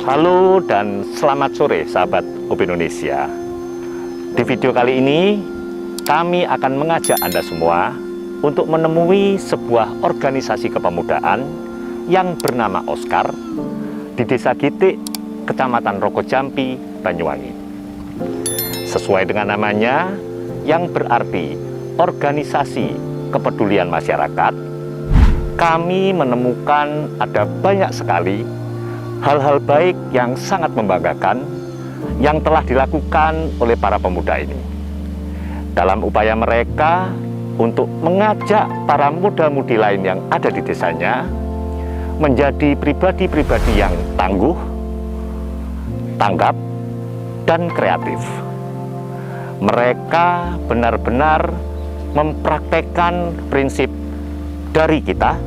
Halo dan selamat sore sahabat UP Indonesia. Di video kali ini kami akan mengajak Anda semua untuk menemui sebuah organisasi kepemudaan yang bernama Oscar di Desa Gitik, Kecamatan Rogojampi, Banyuwangi. Sesuai dengan namanya yang berarti organisasi kepedulian masyarakat, kami menemukan ada banyak sekali hal-hal baik yang sangat membanggakan yang telah dilakukan oleh para pemuda ini dalam upaya mereka untuk mengajak para muda-mudi lain yang ada di desanya menjadi pribadi-pribadi yang tangguh, tanggap, dan kreatif. Mereka benar-benar mempraktekkan prinsip dari kita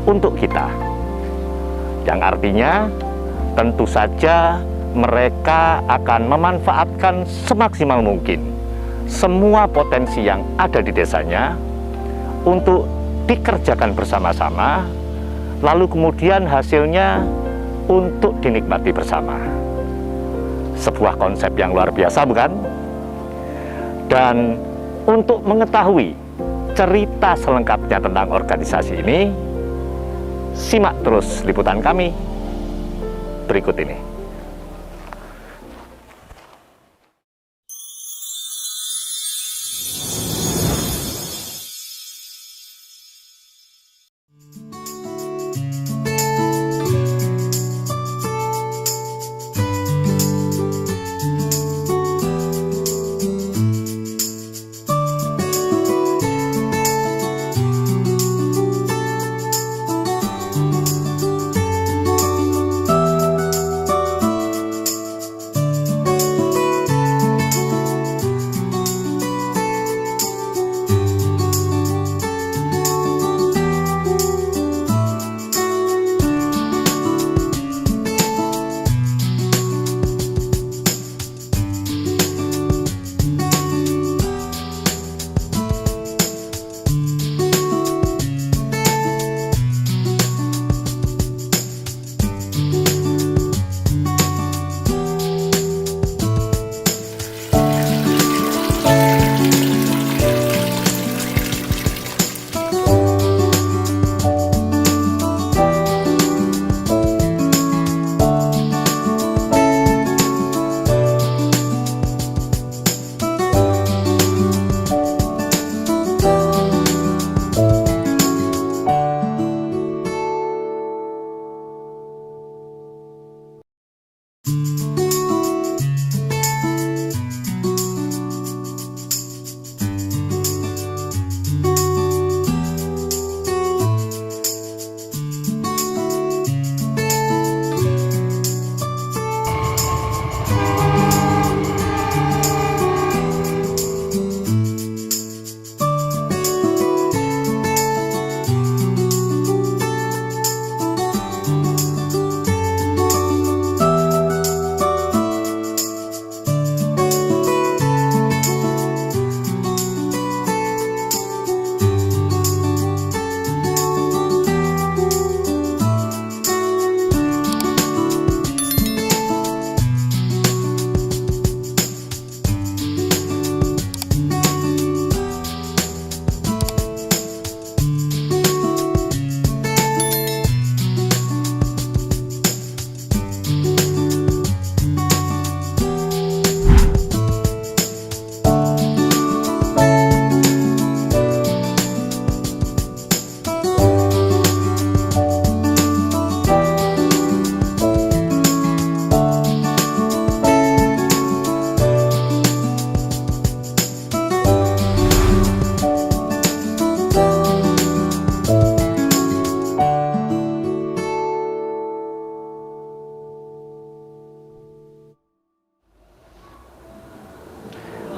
untuk kita, yang artinya tentu saja mereka akan memanfaatkan semaksimal mungkin semua potensi yang ada di desanya untuk dikerjakan bersama-sama, lalu kemudian hasilnya untuk dinikmati bersama. Sebuah konsep yang luar biasa, bukan? Dan untuk mengetahui cerita selengkapnya tentang organisasi ini, simak terus liputan kami berikut ini.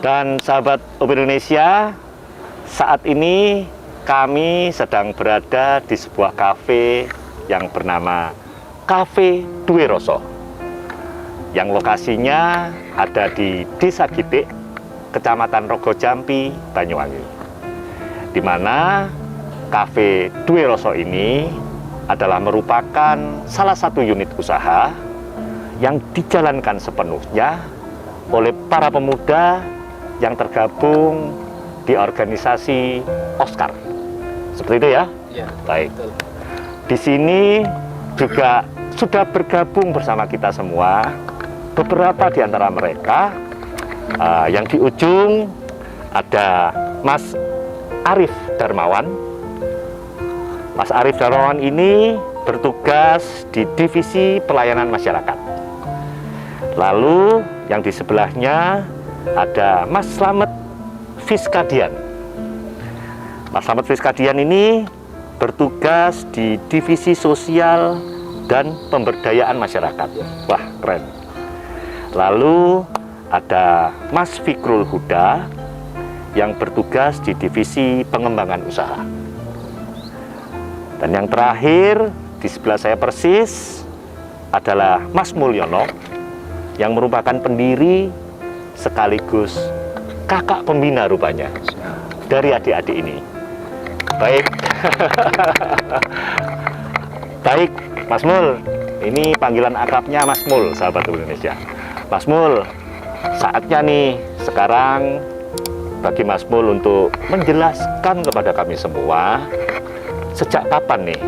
Dan sahabat UP Indonesia, saat ini kami sedang berada di sebuah kafe yang bernama Cafe Duwe Rasa, yang lokasinya ada di Desa Gitik, Kecamatan Rogojampi, Banyuwangi, di mana Cafe Duwe Rasa ini adalah merupakan salah satu unit usaha yang dijalankan sepenuhnya oleh para pemuda yang tergabung di organisasi Oscar. Seperti itu ya? Iya. Baik. Betul. Di sini juga sudah bergabung bersama kita semua beberapa di antara mereka. Yang di ujung ada Mas Arif Darmawan. Mas Arif Darmawan ini bertugas di Divisi Pelayanan Masyarakat. Lalu yang di sebelahnya ada Mas Slamet Fiskadian. Mas Slamet Fiskadian ini bertugas di Divisi Sosial dan Pemberdayaan Masyarakat. Wah, keren. Lalu ada Mas Fikrul Huda yang bertugas di Divisi Pengembangan Usaha. Dan yang terakhir di sebelah saya persis adalah Mas Mulyono yang merupakan pendiri sekaligus kakak pembina rupanya dari adik-adik ini. Baik. Baik, Mas Mul. Ini panggilan akrabnya Mas Mul, sahabat Indonesia. Mas Mul, saatnya nih sekarang bagi Mas Mul untuk menjelaskan kepada kami semua sejak kapan nih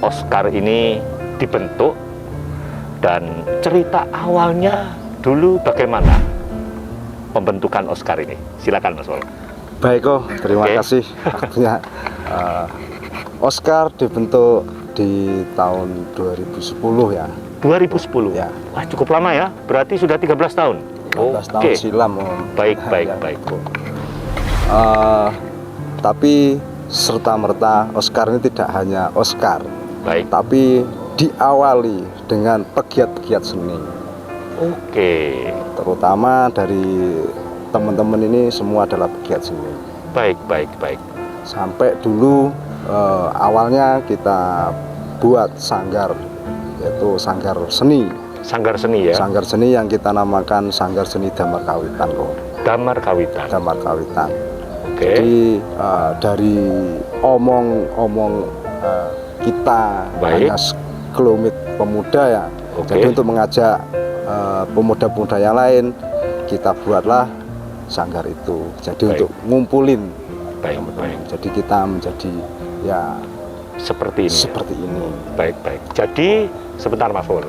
Oscar ini dibentuk dan cerita awalnya dulu bagaimana pembentukan Oscar ini. Silakan Mas Mul. Baik kok, terima kasih. Artinya Oscar dibentuk di tahun 2010 ya. 2010. Ya. Wah, cukup lama ya. Berarti sudah 13 tahun. 13 tahun silam. Baik, baik, Ya. baik. Tapi serta-merta Oscar ini tidak hanya Oscar, Baik. tapi diawali dengan pegiat-pegiat seni. Oke. Terutama dari teman-teman ini semua adalah pegiat seni. Baik, baik, baik. Sampai dulu awalnya kita buat sanggar, yaitu sanggar seni. Sanggar seni ya. Sanggar seni yang kita namakan Sanggar Seni Damar Kawitan kok. Damar Kawitan. Damar Kawitan. Oke. Jadi dari omong-omong kita Baik. hanya sekelumit pemuda ya. Oke. Jadi untuk mengajak pemuda-pemuda yang lain, kita buatlah sanggar itu. Jadi Baik. untuk ngumpulin. Baik, baik. Jadi kita menjadi ya Seperti ini. seperti ini. Baik, baik. Jadi sebentar Mas Mul.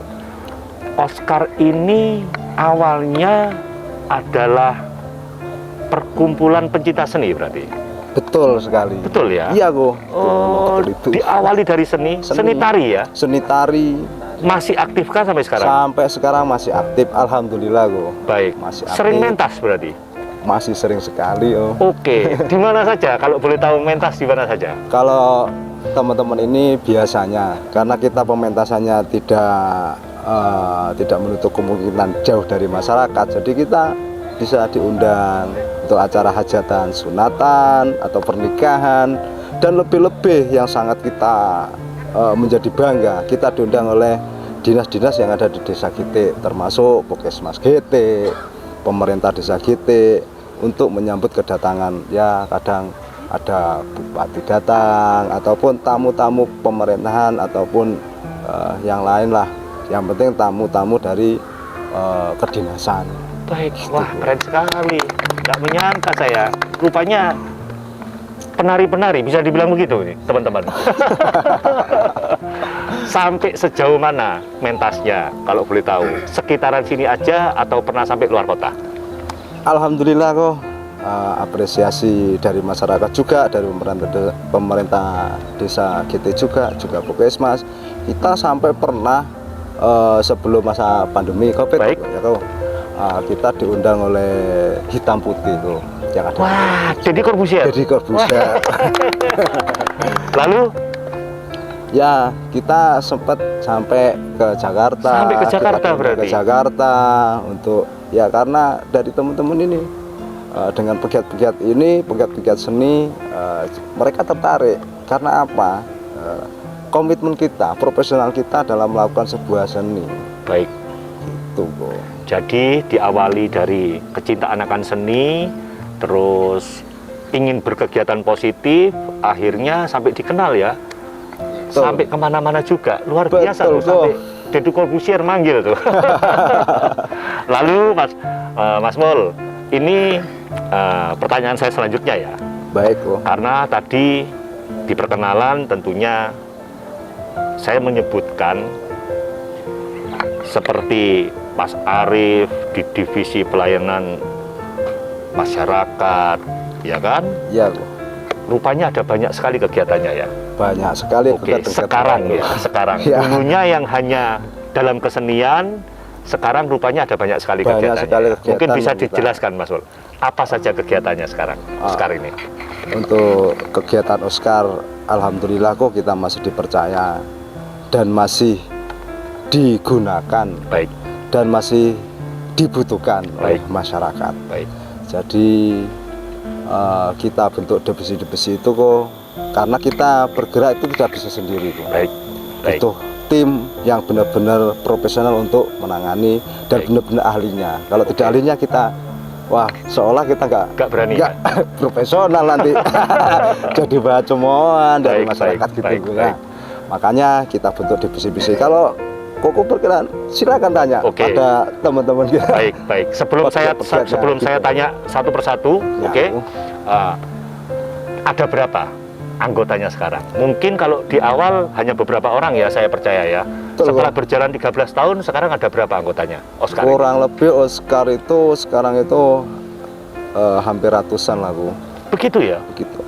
Oscar ini awalnya adalah perkumpulan pencinta seni berarti. Betul sekali. Betul ya? Iya kok. Oh, Betul itu. diawali dari seni tari ya. Seni tari Masih aktifkah sampai sekarang? sampai sekarang masih aktif. Alhamdulillah kok. Baik. Masih Sering aktif. mentas berarti. Masih sering sekali oh. Oke. Di mana saja? Kalau boleh tahu mentas di mana saja? Kalau teman-teman ini biasanya karena kita pementasannya tidak menutup kemungkinan jauh dari masyarakat, jadi kita bisa diundang untuk acara hajatan, sunatan atau pernikahan, dan lebih-lebih yang sangat kita menjadi bangga, kita diundang oleh dinas-dinas yang ada di desa kita, termasuk Puskesmas GT, pemerintah desa GT, untuk menyambut kedatangan ya kadang ada bupati datang ataupun tamu-tamu pemerintahan ataupun yang lain lah. Yang penting tamu-tamu dari kedinasan. Baik, wah keren sekali. Nggak menyangka saya. Rupanya penari-penari, bisa dibilang begitu nih teman-teman. Sampai sejauh mana mentasnya kalau boleh tahu? Sekitaran sini aja atau pernah sampai luar kota? Alhamdulillah kok apresiasi dari masyarakat juga, dari pemerintah desa GT juga Puskesmas. Kita sampai pernah sebelum masa pandemi COVID Baik. ya kok, kita diundang oleh Hitam Putih tuh yang ada. Wah, jadi Corbusier. Jadi Corbusier. Lalu Ya, kita sempat sampai ke Jakarta. Sampai ke Jakarta kita berarti? Ke Jakarta untuk ya karena dari teman-teman ini dengan pegiat-pegiat ini, pegiat-pegiat seni, mereka tertarik karena apa? Komitmen kita, profesional kita dalam melakukan sebuah seni. baik. Itu kok. Jadi diawali dari kecintaan akan seni, terus ingin berkegiatan positif, akhirnya sampai dikenal ya. Betul. Sampai kemana-mana juga, luar biasa Betul loh, sampai kok. Deddy Corbuzier manggil tuh. Lalu Mas Mul, ini pertanyaan saya selanjutnya ya. Baik, Ko. Karena tadi di perkenalan tentunya saya menyebutkan seperti Mas Arief di divisi pelayanan masyarakat, ya kan? Iya, Ko. Rupanya ada banyak sekali kegiatannya ya. Banyak sekali. Oke, sekarang ya, sekarang. Ya. Dulunya yang hanya dalam kesenian, sekarang rupanya ada banyak sekali Banyak kegiatannya. sekali kegiatan Mungkin bisa yang kita- dijelaskan, Mas Mul, apa saja kegiatannya sekarang ini? Untuk kegiatan Oscar, alhamdulillah kok kita masih dipercaya dan masih digunakan Baik, dan masih dibutuhkan oleh Baik. masyarakat. baik, Jadi kita bentuk divisi-divisi itu kok karena kita bergerak itu tidak bisa sendiri kok. baik, baik. Butuh tim yang benar-benar profesional untuk menangani dan Baik. benar-benar ahlinya. Kalau Oke. tidak ahlinya kita, wah seolah kita Nggak berani nggak ya? profesional nanti jadi bahan cemoohan dari Baik, masyarakat baik, gitu baik, ya. baik. Makanya kita bentuk divisi-divisi. Kalau Koko berkenan, silakan tanya Oke. pada teman-teman kita. Baik, baik. Sebelum saya Pegiat-pegiatnya gitu. tanya satu persatu, Ya, oke? Bu. Ada berapa anggotanya sekarang? Mungkin kalau di awal hanya beberapa orang ya, saya percaya ya. Betul, Setelah Bang. berjalan 13 tahun, sekarang ada berapa anggotanya? Oscar ini? Kurang lebih Oscar itu sekarang itu hampir ratusan lah Bu. Begitu ya? Begitu.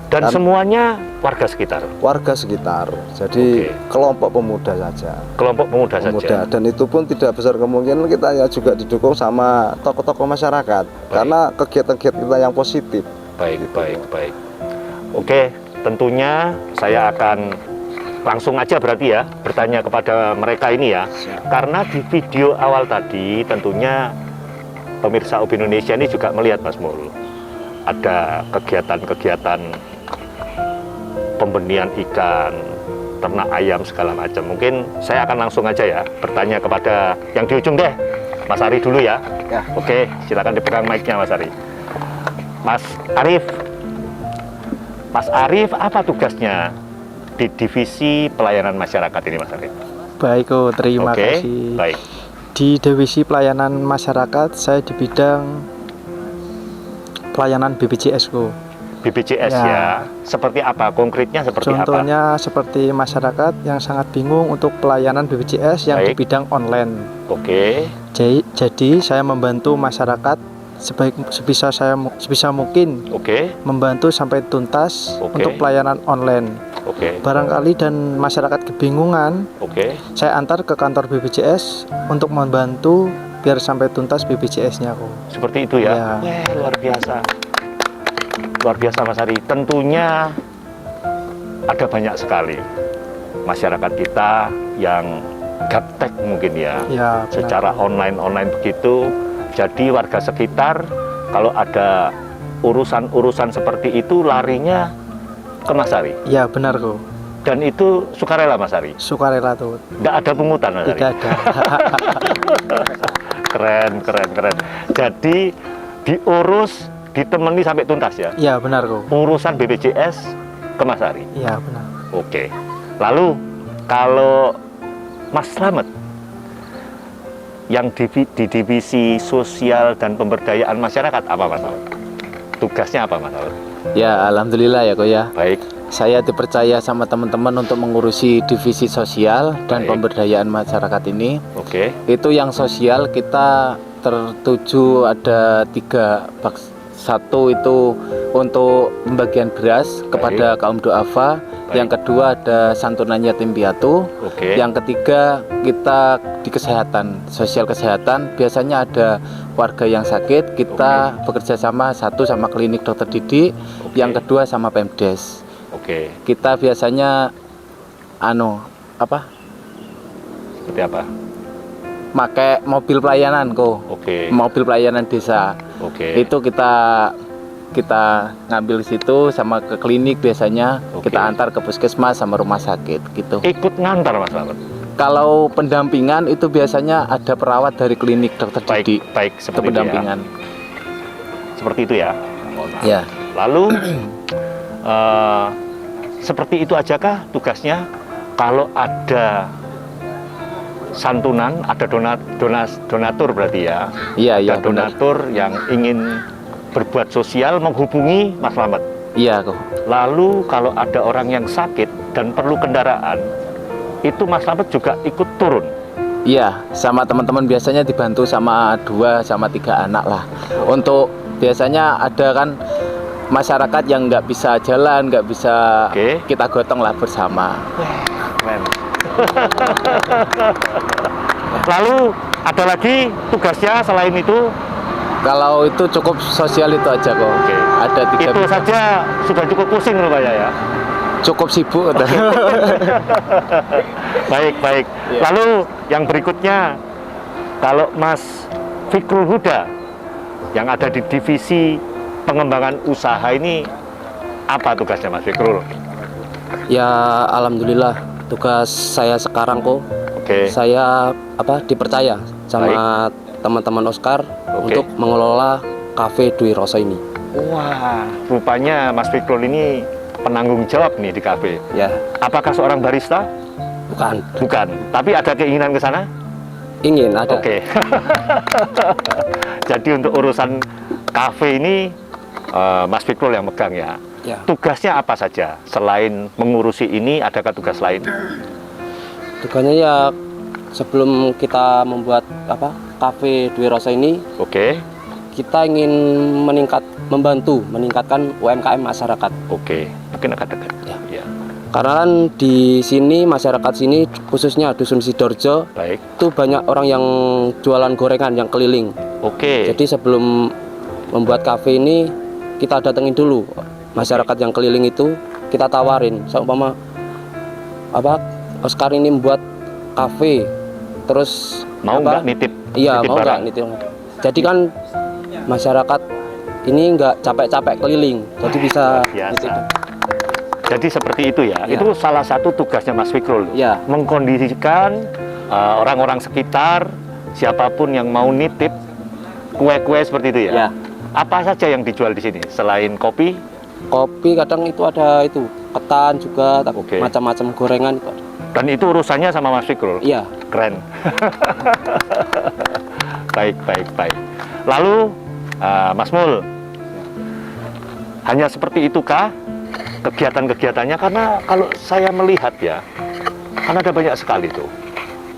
Dan semuanya warga sekitar, Warga sekitar. Jadi Oke. kelompok pemuda saja. kelompok pemuda Pemuda saja. dan itu pun tidak besar kemungkinan kita ya juga didukung sama tokoh-tokoh masyarakat karena kegiatan-kegiatan kita yang positif. Baik, baik, baik. Oke, tentunya saya akan langsung aja berarti ya bertanya kepada mereka ini ya. Karena di video awal tadi tentunya pemirsa UB Indonesia ini juga melihat Mas Mul. Ada kegiatan-kegiatan pembenihan ikan, ternak ayam segala macam. Mungkin saya akan langsung aja ya bertanya kepada yang di ujung deh. Mas Ari dulu ya. Ya. Oke, silakan dipegang mic-nya Mas Ari. Mas Arief. Mas Arief, apa tugasnya di divisi pelayanan masyarakat ini Mas Arief? Baik, oh, terima Oke, kasih. baik. Di divisi pelayanan masyarakat, saya di bidang pelayanan BPJS, ko. BPJS Ya. ya. Seperti apa? Konkretnya seperti apa? Contohnya seperti masyarakat yang sangat bingung untuk pelayanan BPJS yang di Baik. bidang online. Oke, Jadi saya membantu masyarakat sebisa mungkin oke, membantu sampai tuntas Oke. untuk pelayanan online. oke, Barangkali dan masyarakat kebingungan, oke. saya antar ke kantor BPJS untuk membantu biar sampai tuntas BPJS-nya, kok. Seperti itu ya? Ya. Wah, luar biasa. Luar biasa Mas Ari. Tentunya ada banyak sekali masyarakat kita yang gaptek mungkin ya. Ya, benar. Secara online begitu. Jadi warga sekitar kalau ada urusan-urusan seperti itu larinya ke Mas Ari. Ya, benar, kok. Dan itu sukarela Mas Ari. Sukarela tuh. Tidak ada pungutan Mas Ari. Tidak ada. Keren, keren, keren. Jadi diurus, ditemani sampai tuntas ya. Ya, benar, kok. Urusan BPJS ke Mas Ari. Ya, benar. Oke. Lalu kalau Mas Slamet yang di divisi sosial dan pemberdayaan masyarakat apa Mas Slamet? Tugasnya apa Mas Slamet? Ya, alhamdulillah ya kok ya. Baik, Saya dipercaya sama teman-teman untuk mengurusi divisi sosial dan Baik. pemberdayaan masyarakat ini. oke, Itu yang sosial kita tertuju ada 3 bak. Satu itu untuk pembagian beras kepada kaum duafa. Baik. Yang kedua ada santunan yatim piatu. oke, Yang ketiga kita di kesehatan, sosial kesehatan. Biasanya ada warga yang sakit, kita bekerja sama, satu sama klinik dokter didik, Oke. yang kedua sama Pemdes. oke. Kita biasanya Seperti apa? pakai mobil pelayanan kok. Oke, Mobil pelayanan desa. oke. Itu kita ngambil di situ sama ke klinik biasanya, Oke. kita antar ke puskesmas sama rumah sakit gitu. Ikut ngantar Mas Slamet. Kalau pendampingan itu biasanya ada perawat dari klinik dokter Baik, didik. baik Itu seperti itu ya. pendampingan. Seperti itu ya. Mohon maaf. Ya. Lalu seperti itu ajakah tugasnya? Kalau ada santunan, ada donatur berarti ya. Iya, iya, Ada benar. donatur yang ingin berbuat sosial menghubungi Mas Slamet. Iya, kok. Lalu kalau ada orang yang sakit dan perlu kendaraan, itu Mas Slamet juga ikut turun. Iya, sama teman-teman biasanya dibantu sama 2 sama 3 anak lah. Untuk biasanya ada kan masyarakat yang nggak bisa jalan, nggak bisa, Oke. kita gotong lah bersama. Keren. Lalu ada lagi tugasnya selain itu? Kalau itu cukup sosial itu aja kok. Oke. Ada 3 Itu saja sudah cukup pusing rupanya ya. cukup sibuk. Baik, baik. Iya. Lalu yang berikutnya, kalau Mas Fikrul Huda yang ada di divisi pengembangan usaha ini, apa tugasnya Mas Fikrul? Ya alhamdulillah tugas saya sekarang kok Oke. saya dipercaya sama teman-teman Oscar Oke. untuk mengelola Cafe Dwi Roso ini. Wah, rupanya Mas Fikrul ini penanggung jawab nih di kafe. Ya, Apakah seorang barista? bukan Bukan, tapi ada keinginan ke sana? ingin ada. Oke. Jadi untuk urusan kafe ini Mas Fikrul yang megang ya. Ya, Tugasnya apa saja? Selain mengurusi ini, adakah tugas lain? tugasnya ya sebelum kita membuat Cafe Dwi Roso ini, Oke. kita ingin meningkatkan UMKM masyarakat. Oke. Mungkin agak dekat. Ya. Ya. Karena kan di sini masyarakat sini khususnya Dusun Sidoarjo Baik. itu banyak orang yang jualan gorengan yang keliling. Oke. Jadi sebelum membuat kafe ini kita datengin dulu masyarakat yang keliling itu, kita tawarin seumpama Oscar ini membuat kafe, terus Mau nggak nitip? Iya, nitip mau barang? nggak nitip. Jadi kan masyarakat ini nggak capek-capek keliling, jadi bisa Biasa. nitip. Jadi seperti itu ya. Ya. Itu salah satu tugasnya Mas Fikrul. Ya, Mengkondisikan orang-orang sekitar, siapapun yang mau nitip kue-kue seperti itu ya. ya. Apa saja yang dijual di sini selain kopi? Kopi kadang itu ada itu ketan juga, Oke. macam-macam gorengan itu ada. Dan itu urusannya sama Mas Fikrul. Iya. Keren. Baik, baik, baik. Lalu Mas Mul, hanya seperti itukah kegiatan-kegiatannya? Karena kalau saya melihat ya, kan ada banyak sekali tuh.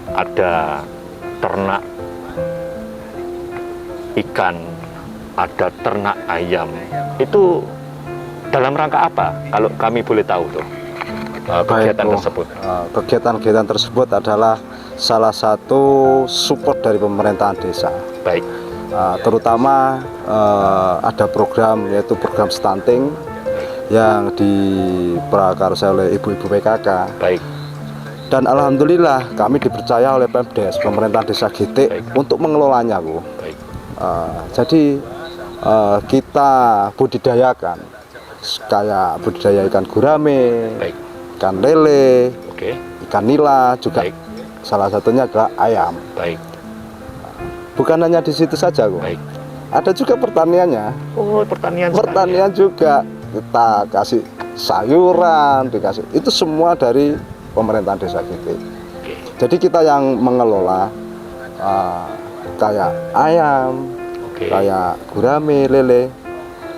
Ada ternak ikan, ada ternak ayam. Itu dalam rangka apa? Kalau kami boleh tahu tuh kegiatan Baik, Bu. tersebut. Kegiatan-kegiatan tersebut adalah salah satu support dari pemerintahan desa. Baik, Terutama ada program, yaitu program stunting yang diprakarsai oleh ibu-ibu PKK. baik, Dan alhamdulillah kami dipercaya oleh Pemdes, pemerintahan desa Gitik, Baik. untuk mengelolanya, Bu. baik. Jadi kita budidayakan, kayak budidaya ikan gurame, Baik. ikan lele, Oke, ikan nila, juga baik, salah satunya adalah ayam. baik, Bukan hanya di situ saja, Bu. baik. Ada juga pertaniannya. Oh, pertanian. Pertanian juga kita kasih sayuran, dikasih. Itu semua dari pemerintahan desa Gitik. Oke. Jadi kita yang mengelola kayak ayam, Oke. kayak gurame, lele,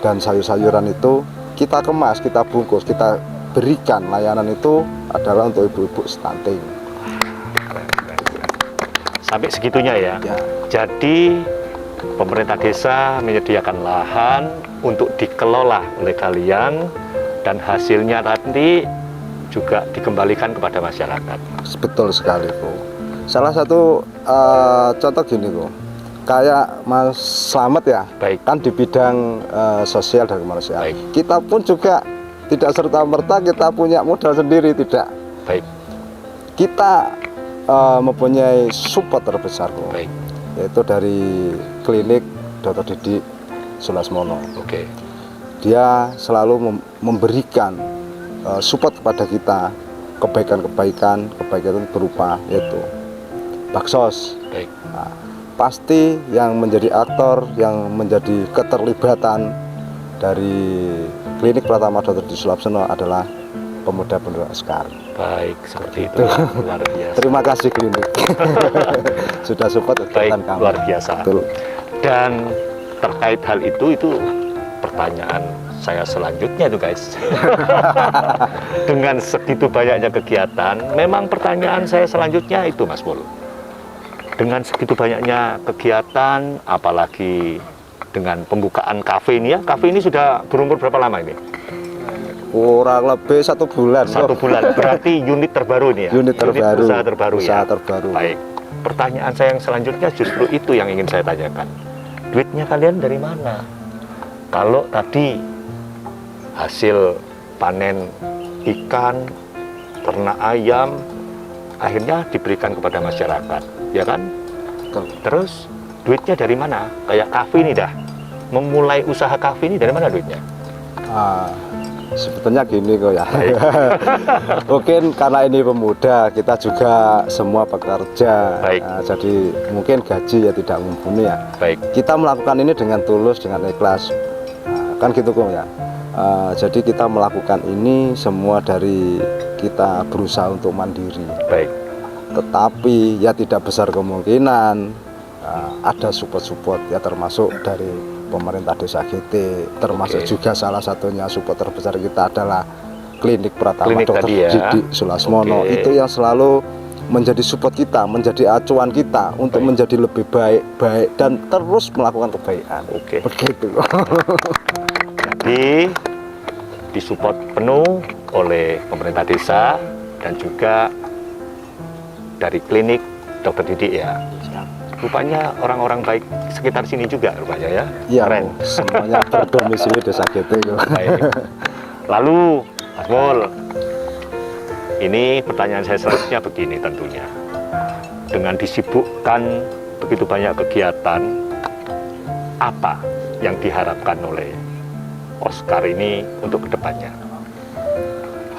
dan sayur-sayuran itu kita kemas, kita bungkus, kita berikan layanan itu adalah untuk ibu-ibu stunting. Sampai segitunya ya. Ya, Jadi pemerintah desa menyediakan lahan untuk dikelola oleh kalian dan hasilnya nanti juga dikembalikan kepada masyarakat. betul sekali, Bu. Salah satu contoh gini, Bu. Kayak Mas Slamet ya, Baik, kan di bidang sosial dan kemanusiaan. Baik. Kita pun juga tidak serta-merta kita punya modal sendiri, tidak. baik, Kita mempunyai support terbesar, Bu. baik. Yaitu dari klinik Dr. Didik Sulasmono. Oke, Dia selalu memberikan support kepada kita, kebaikan itu berupa yaitu baksos. baik, Pasti yang menjadi aktor, yang menjadi keterlibatan dari klinik Pratama Dr. Didik Sulasmono adalah pemuda-pemuda Oscar. Baik, seperti itu. Luar biasa. Terima kasih klinik sudah support Baik, kegiatan kami. luar biasa. Betul. Dan terkait hal itu pertanyaan saya selanjutnya itu guys. Dengan segitu banyaknya kegiatan, memang pertanyaan saya selanjutnya itu Mas Pul. Dengan segitu banyaknya kegiatan, apalagi dengan pembukaan kafe ini ya. Kafe ini sudah berumur berapa lama ini? Kurang lebih 1 bulan. 1 bulan. Berarti unit terbaru ini ya? Unit terbaru. Usaha terbaru Usaha ya? terbaru. Baik. Pertanyaan saya yang selanjutnya justru itu yang ingin saya tanyakan. Duitnya kalian dari mana? Kalau tadi hasil panen ikan, ternak ayam, akhirnya diberikan kepada masyarakat, ya kan? Betul. Terus duitnya dari mana? Kayak kafe ini dah, memulai usaha kafe ini dari mana duitnya? Sebetulnya gini kok ya. Mungkin karena ini pemuda, kita juga semua pekerja. Baik. Jadi mungkin gaji ya tidak mumpuni ya. Baik, Kita melakukan ini dengan tulus, dengan ikhlas. Kan gitu kok ya. Jadi kita melakukan ini semua dari kita berusaha untuk mandiri. baik, Tetapi ya tidak besar kemungkinan ada support-support ya, termasuk dari pemerintah desa GT, termasuk Oke. juga salah satunya support terbesar kita adalah klinik Pratama Klinik Dr. tadi ya. Didi Sulasmono. Oke. Itu yang selalu menjadi support kita, menjadi acuan kita untuk Baik. menjadi lebih baik dan terus melakukan kebaikan. oke. Begitu. Jadi disupport penuh oleh pemerintah desa dan juga dari klinik Dr. Didi ya. Rupanya orang-orang baik sekitar sini juga rupanya ya. Iya, Keren. semuanya berdomisili desa GT kok. Baik. Lalu Mas Mul, ini pertanyaan saya selanjutnya begini tentunya. Dengan disibukkan begitu banyak kegiatan, apa yang diharapkan oleh Oscar ini untuk kedepannya?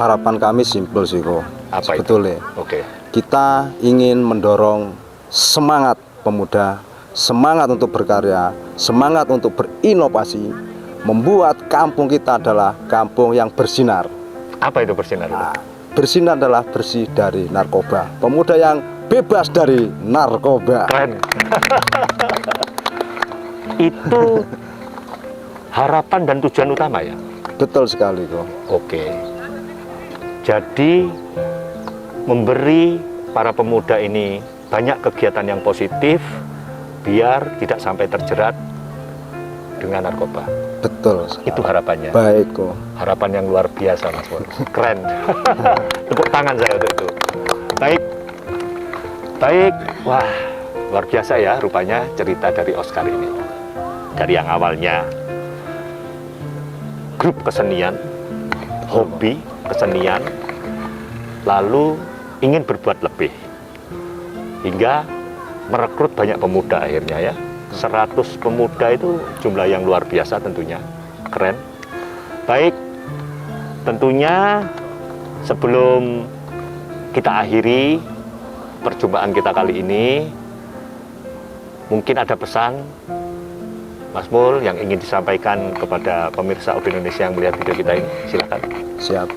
Harapan kami simpel sih kok. Apa itu? Sebetulnya Oke, kita ingin mendorong semangat pemuda, semangat untuk berkarya, semangat untuk berinovasi, membuat kampung kita adalah kampung yang bersinar. apa itu bersinar itu? Bersinar adalah bersih dari narkoba, pemuda yang bebas dari narkoba. Keren. Itu harapan dan tujuan utama ya? Betul sekali kok. Oke. Jadi memberi para pemuda ini banyak kegiatan yang positif biar tidak sampai terjerat dengan narkoba. Betul sekali. Itu harapannya. Baik kok. Harapan yang luar biasa Mas Pur. Keren. Tepuk tangan saya untuk itu. Baik. Baik. Wah, luar biasa ya rupanya cerita dari Oscar ini. Dari yang awalnya grup kesenian, hobi kesenian, lalu ingin berbuat lebih. Hingga merekrut banyak pemuda akhirnya ya. 100 pemuda itu jumlah yang luar biasa tentunya. Keren. Baik, tentunya sebelum kita akhiri perjumpaan kita kali ini, mungkin ada pesan Mas Mul yang ingin disampaikan kepada pemirsa OB Indonesia yang melihat video kita ini. Silakan. Siap.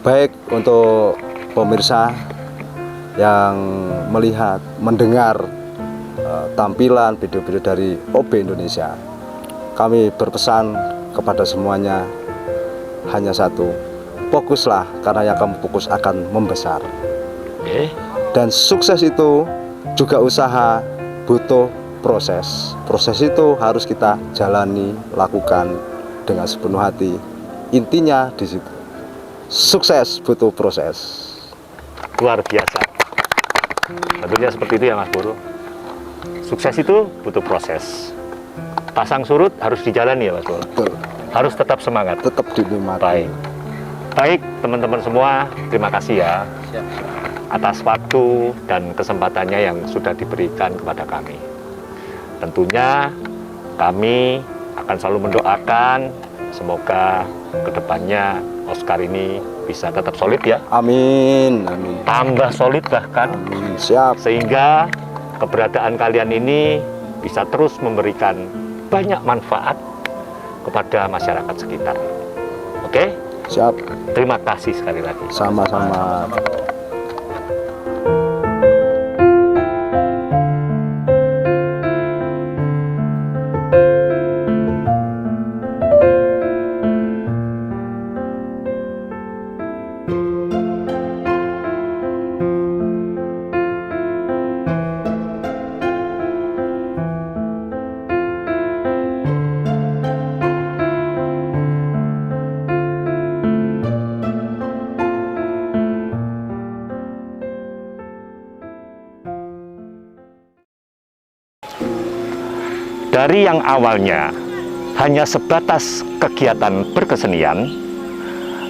Baik, untuk pemirsa yang melihat, mendengar tampilan video-video dari OB Indonesia, kami berpesan kepada semuanya hanya satu: fokuslah, karena yang kamu fokus akan membesar. Oke. Dan sukses itu juga usaha, butuh proses. Proses itu harus kita jalani, lakukan dengan sepenuh hati. Intinya di situ. Sukses butuh proses. Luar biasa. Tentunya seperti itu ya Mas Pur. Sukses itu butuh proses. Pasang surut harus dijalani ya Mas Pur. Betul. Harus tetap semangat. Tetap dinikmati. Baik. Baik teman-teman semua, terima kasih ya atas waktu dan kesempatannya yang sudah diberikan kepada kami. Tentunya kami akan selalu mendoakan semoga kedepannya Oscar ini bisa tetap solid ya, Amin. Amin. tambah solid bahkan, Amin. Siap. sehingga keberadaan kalian ini bisa terus memberikan banyak manfaat kepada masyarakat sekitar. Oke? Siap, Terima kasih sekali lagi. sama-sama. Dari yang awalnya hanya sebatas kegiatan berkesenian,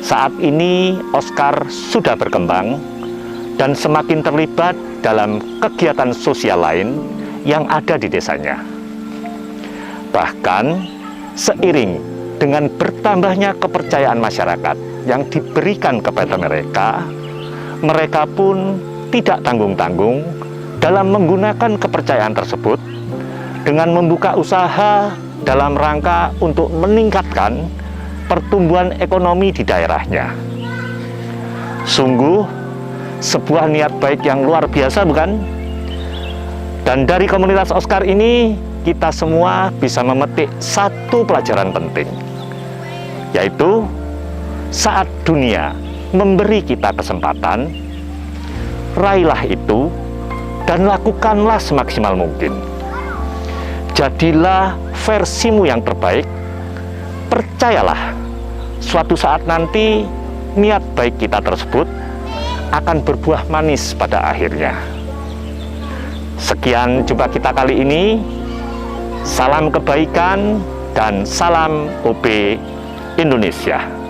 saat ini Oscar sudah berkembang dan semakin terlibat dalam kegiatan sosial lain yang ada di desanya. Bahkan seiring dengan bertambahnya kepercayaan masyarakat yang diberikan kepada mereka, mereka pun tidak tanggung-tanggung dalam menggunakan kepercayaan tersebut dengan membuka usaha dalam rangka untuk meningkatkan pertumbuhan ekonomi di daerahnya. Sungguh sebuah niat baik yang luar biasa, bukan? Dan dari komunitas Oscar ini kita semua bisa memetik satu pelajaran penting, yaitu saat dunia memberi kita kesempatan, raihlah itu dan lakukanlah semaksimal mungkin. Jadilah versimu yang terbaik. Percayalah, suatu saat nanti niat baik kita tersebut akan berbuah manis pada akhirnya. Sekian jumpa kita kali ini. Salam kebaikan dan salam OB Indonesia.